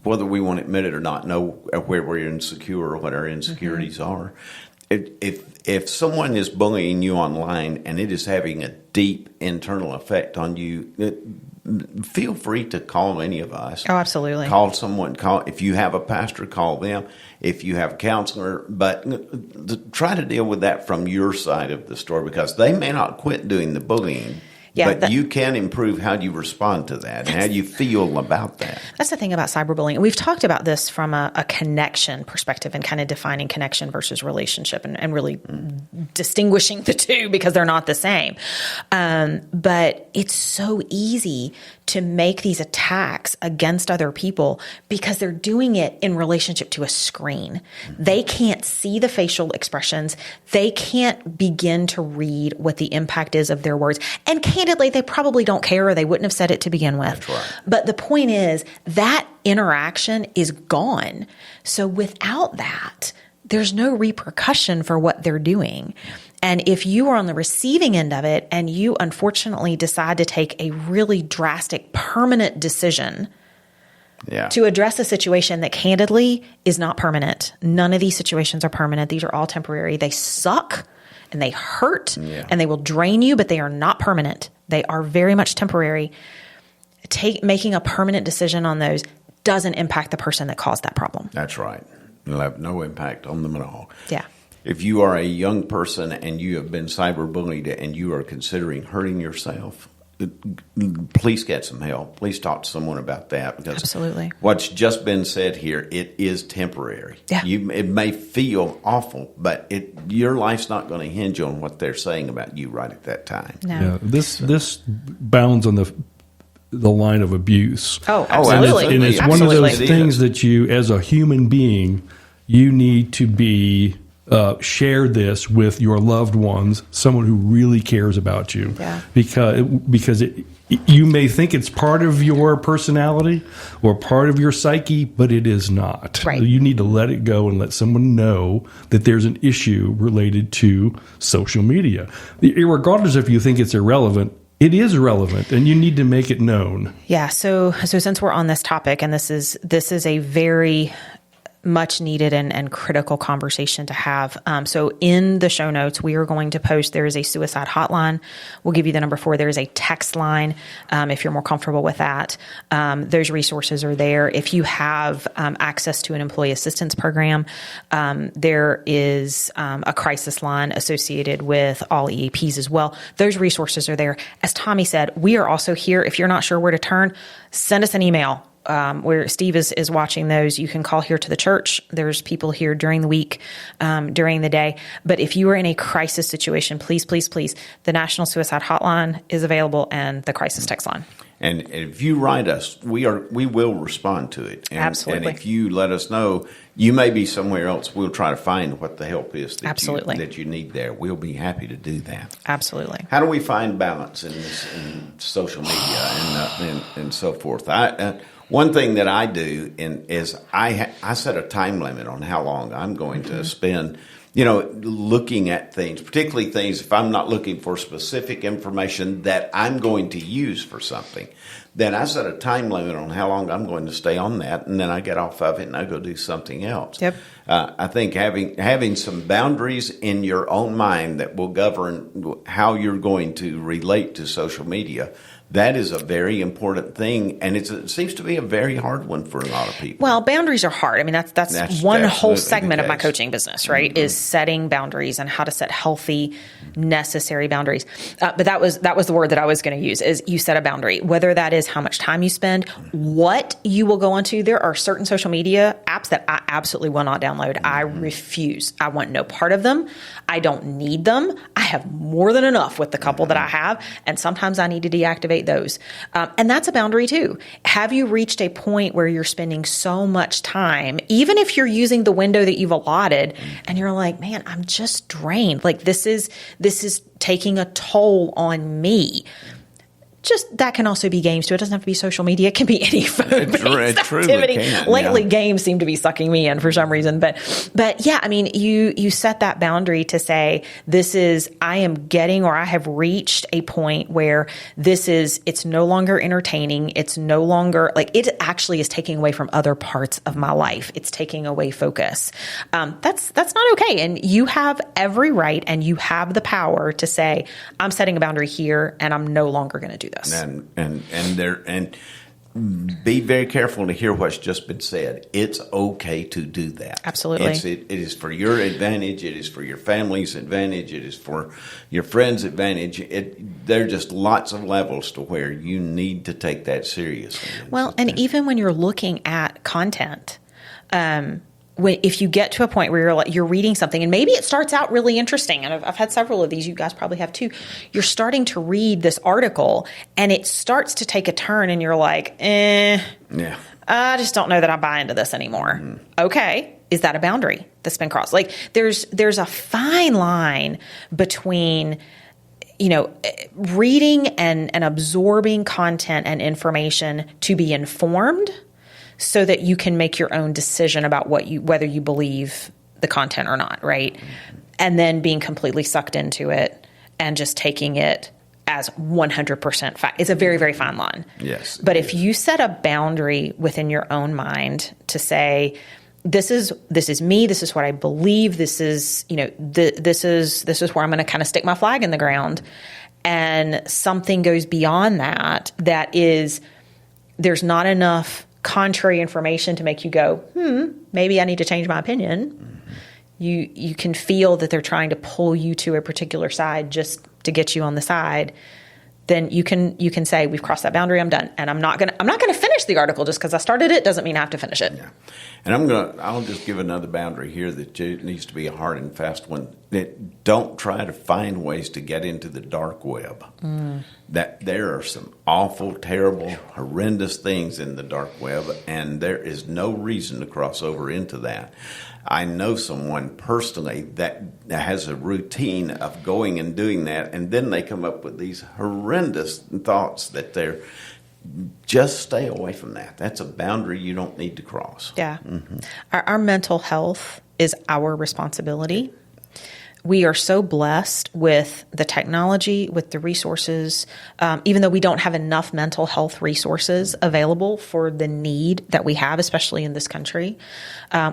whether we want to admit it or not, know where we're insecure or what our insecurities are. If someone is bullying you online and it is having a deep internal effect on you, feel free to call any of us. Oh, absolutely. Call someone. If you have a pastor, call them. If you have a counselor, but try to deal with that from your side of the story, because they may not quit doing the bullying. Yeah, but you can improve how you respond to that and how you feel about that. That's the thing about cyberbullying. We've talked about this from a connection perspective and kind of defining connection versus relationship and really distinguishing the two because they're not the same. But it's so easy to make these attacks against other people because they're doing it in relationship to a screen. They can't see the facial expressions. They can't begin to read what the impact is of their words. And candidly, they probably don't care or they wouldn't have said it to begin with. That's right. But the point is that interaction is gone. So without that, there's no repercussion for what they're doing. And if you are on the receiving end of it and you unfortunately decide to take a really drastic, permanent decision to address a situation that candidly is not permanent. None of these situations are permanent. These are all temporary. They suck and they hurt and they will drain you, but they are not permanent. They are very much temporary. Making a permanent decision on those doesn't impact the person that caused that problem. That's right. It'll have no impact on them at all. Yeah. If you are a young person and you have been cyberbullied and you are considering hurting yourself, please get some help. Please talk to someone about that, because absolutely, what's just been said here, it is temporary. Yeah. It may feel awful, but your life's not going to hinge on what they're saying about you right at that time. No. Yeah, this bounds on the line of abuse. Oh, absolutely. And it's one of those things that you, as a human being, you need to be share this with your loved ones, someone who really cares about you. Yeah. Because you may think it's part of your personality or part of your psyche, but it is not. Right. You need to let it go and let someone know that there's an issue related to social media. Regardless if you think it's irrelevant, it is relevant, and you need to make it known. Yeah. So since we're on this topic, and this is a very much needed and critical conversation to have. So in the show notes, we are going to post, there is a suicide hotline. We'll give you the number 4. There is a text line if you're more comfortable with that. Those resources are there. If you have access to an employee assistance program, there is a crisis line associated with all EAPs as well. Those resources are there. As Tommy said, we are also here. If you're not sure where to turn, send us an email. Where Steve is watching those. You can call here to the church. There's people here during the week, during the day. But if you are in a crisis situation, please, please, please, the National Suicide Hotline is available and the crisis text line. And if you write us, we will respond to it. And, absolutely. And if you let us know, you may be somewhere else, we'll try to find what the help is that you need there. We'll be happy to do that. Absolutely. How do we find balance in social media and so forth? One thing that I do is I set a time limit on how long I'm going to spend, looking at things, particularly things if I'm not looking for specific information that I'm going to use for something. Then I set a time limit on how long I'm going to stay on that, and then I get off of it and I go do something else. Yep. I think having some boundaries in your own mind that will govern how you're going to relate to social media, that is a very important thing, and it seems to be a very hard one for a lot of people. Well, boundaries are hard. I mean, that's one whole segment of my coaching business, right? Mm-hmm. Is setting boundaries and how to set healthy, necessary boundaries. But that was the word that I was going to use. Is you set a boundary, whether that is how much time you spend, what you will go onto. There are certain social media apps that I absolutely will not download. Mm-hmm. I refuse. I want no part of them. I don't need them. I have more than enough with the couple that I have, and sometimes I need to deactivate those. And that's a boundary too. Have you reached a point where you're spending so much time, even if you're using the window that you've allotted, and you're like, man, I'm just drained. Like this is taking a toll on me. that can also be games too. It doesn't have to be social media. It can be any phone-based It truly activity. can, Lately, yeah. games seem to be sucking me in for some reason. But yeah, I mean, you set that boundary to say, I am getting, or I have reached a point where it's no longer entertaining. It's no longer, like, it actually is taking away from other parts of my life. It's taking away focus. That's not okay. And you have every right and you have the power to say, I'm setting a boundary here and I'm no longer going to do this. And be very careful to hear what's just been said. It's okay to do that. Absolutely. It is for your advantage. It is for your family's advantage. It is for your friends' advantage. There are just lots of levels to where you need to take that seriously. Well, and even when you're looking at content, if you get to a point where you're reading something and maybe it starts out really interesting, and I've had several of these, you guys probably have too, you're starting to read this article and it starts to take a turn and you're like, I just don't know that I buy into this anymore. Mm-hmm. Okay. Is that a boundary that's been crossed? Like there's a fine line between, reading and absorbing content and information to be informed, so that you can make your own decision about whether you believe the content or not, right? And then being completely sucked into it and just taking it as 100% fact. It's a very, very fine line. Yes. But if you set a boundary within your own mind to say, this is me, this is what I believe, this is where I'm going to kind of stick my flag in the ground, and something goes beyond that is, there's not enough contrary information to make you go, maybe I need to change my opinion. Mm-hmm. You can feel that they're trying to pull you to a particular side just to get you on the side. Then you can say, we've crossed that boundary, I'm done. And I'm not gonna finish the article just because I started it doesn't mean I have to finish it. Yeah. And I'll just give another boundary here that needs to be a hard and fast one. Don't try to find ways to get into the dark web. That there are some awful, terrible, horrendous things in the dark web, and there is no reason to cross over into that. I know someone personally that has a routine of going and doing that, and then they come up with these horrendous thoughts that they're just stay away from that. That's a boundary you don't need to cross. Yeah. Mm-hmm. Our mental health is our responsibility. We are so blessed with the technology, with the resources, even though we don't have enough mental health resources available for the need that we have, especially in this country.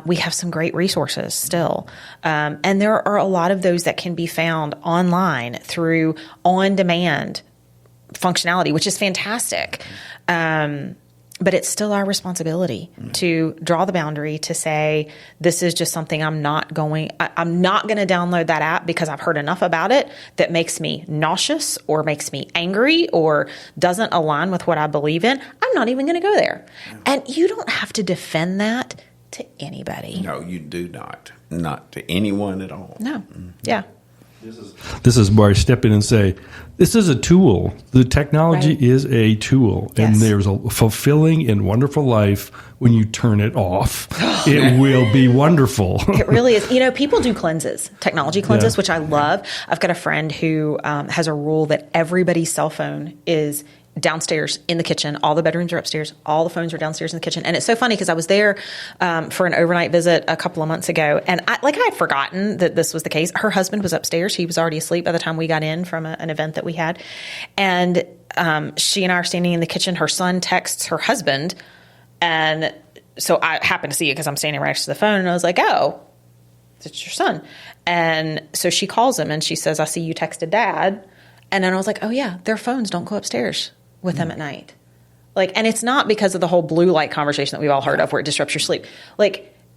We have some great resources still. And there are a lot of those that can be found online through on-demand functionality, which is fantastic. But it's still our responsibility to draw the boundary to say, this is just something I'm not going to download that app because I've heard enough about it that makes me nauseous or makes me angry or doesn't align with what I believe in. I'm not even going to go there. And you don't have to defend that to anybody. No, you do not. Not to anyone at all. No. Yeah. This is where I step in and say, this is a tool. The technology is a tool. Yes. And there's a fulfilling and wonderful life when you turn it off. It will be wonderful. It really is. People do cleanses, technology cleanses, which I love. I've got a friend who has a rule that everybody's cell phone is downstairs in the kitchen. All the bedrooms are upstairs. All the phones are downstairs in the kitchen. And it's so funny because I was there for an overnight visit a couple of months ago. And I had forgotten that this was the case. Her husband was upstairs. He was already asleep by the time we got in from an event that we had. And she and I are standing in the kitchen. Her son texts her husband. And so I happened to see it because I'm standing right next to the phone. And I was like, oh, it's your son. And so she calls him and she says, I see you texted Dad. And then I was like, oh, yeah, their phones don't go upstairs with them at night. And it's not because of the whole blue light conversation that we've all heard of where it disrupts your sleep.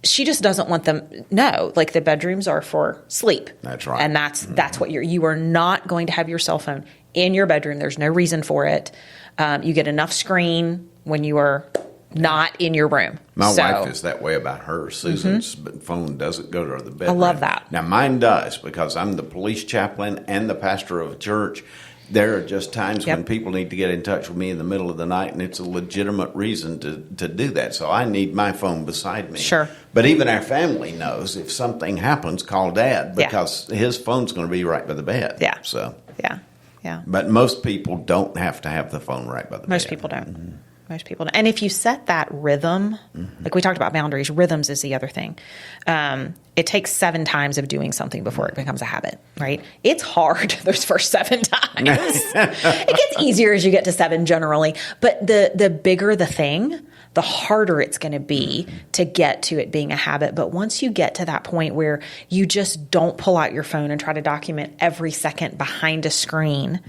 She just doesn't want them. No, the bedrooms are for sleep. That's right. And that's what you are not going to have your cell phone in your bedroom. There's no reason for it. You get enough screen when you are not in your room. My wife is that way about her. Susan's phone doesn't go to the bedroom. I love that. Now mine does because I'm the police chaplain and the pastor of a church. There are just times when people need to get in touch with me in the middle of the night, and it's a legitimate reason to do that. So I need my phone beside me. Sure. But even our family knows if something happens, call Dad because his phone's going to be right by the bed. Yeah. So. Yeah. Yeah. But most people don't have to have the phone right by the bed. Most people don't. Most people don't. And if you set that rhythm, like we talked about boundaries, rhythms is the other thing. It takes 7 times of doing something before it becomes a habit, right? It's hard those first 7 times. It gets easier as you get to 7 generally. But the bigger the thing, the harder it's going to be to get to it being a habit. But once you get to that point where you just don't pull out your phone and try to document every second behind a screen,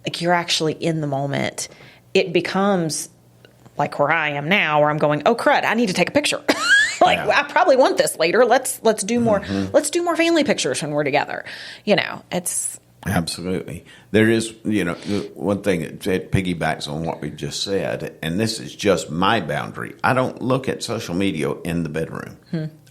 like you're actually in the moment, it becomes like where I am now, where I'm going, oh crud, I need to take a picture. I probably want this later. Let's do more. Let's do more family pictures when we're together. It's absolutely. There is, one thing that piggybacks on what we just said, and this is just my boundary. I don't look at social media in the bedroom.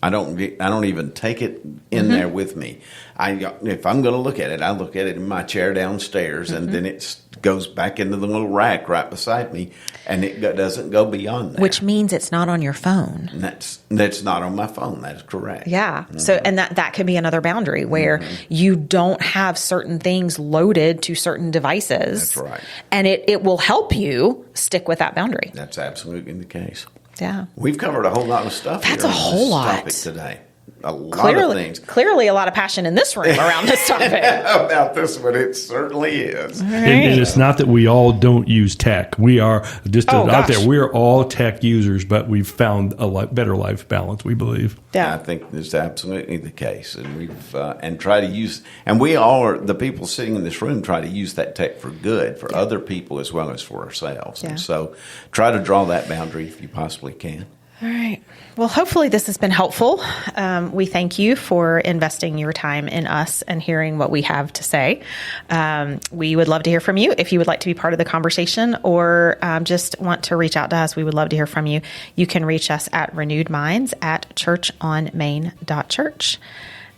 I don't even take it in there with me. If I'm going to look at it, I look at it in my chair downstairs, and then it goes back into the little rack right beside me, and it doesn't go beyond that. Which means it's not on your phone. And that's not on my phone. That is correct. Yeah. So, and that could be another boundary where you don't have certain things loaded to certain devices. That's right. And it will help you stick with that boundary. That's absolutely the case. Yeah. We've covered a whole lot of stuff. That's here a on whole this lot. topic today. A lot of things. Clearly a lot of passion in this room around this topic. About this one, it certainly is. Right. And it's not that we all don't use tech. We are just out gosh. there. We're all tech users, but we've found a better life balance, we believe. Yeah. I think that's absolutely the case, and we've and try to use, and we all are the people sitting in this room try to use that tech for good for other people as well as for ourselves. Yeah. And so, try to draw that boundary if you possibly can. All right. Well, hopefully this has been helpful. We thank you for investing your time in us and hearing what we have to say. We would love to hear from you. If you would like to be part of the conversation or just want to reach out to us, we would love to hear from you. You can reach us at renewedminds@churchonmain.church.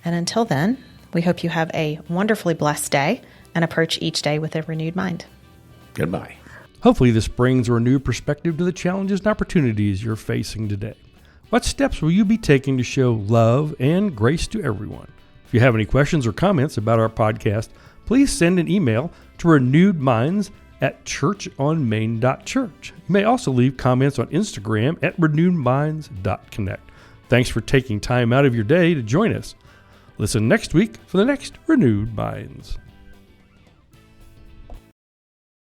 And until then, we hope you have a wonderfully blessed day and approach each day with a renewed mind. Goodbye. Hopefully this brings a renewed perspective to the challenges and opportunities you're facing today. What steps will you be taking to show love and grace to everyone? If you have any questions or comments about our podcast, please send an email to renewedminds@churchonmain.church. You may also leave comments on Instagram at renewedminds.connect. Thanks for taking time out of your day to join us. Listen next week for the next Renewed Minds.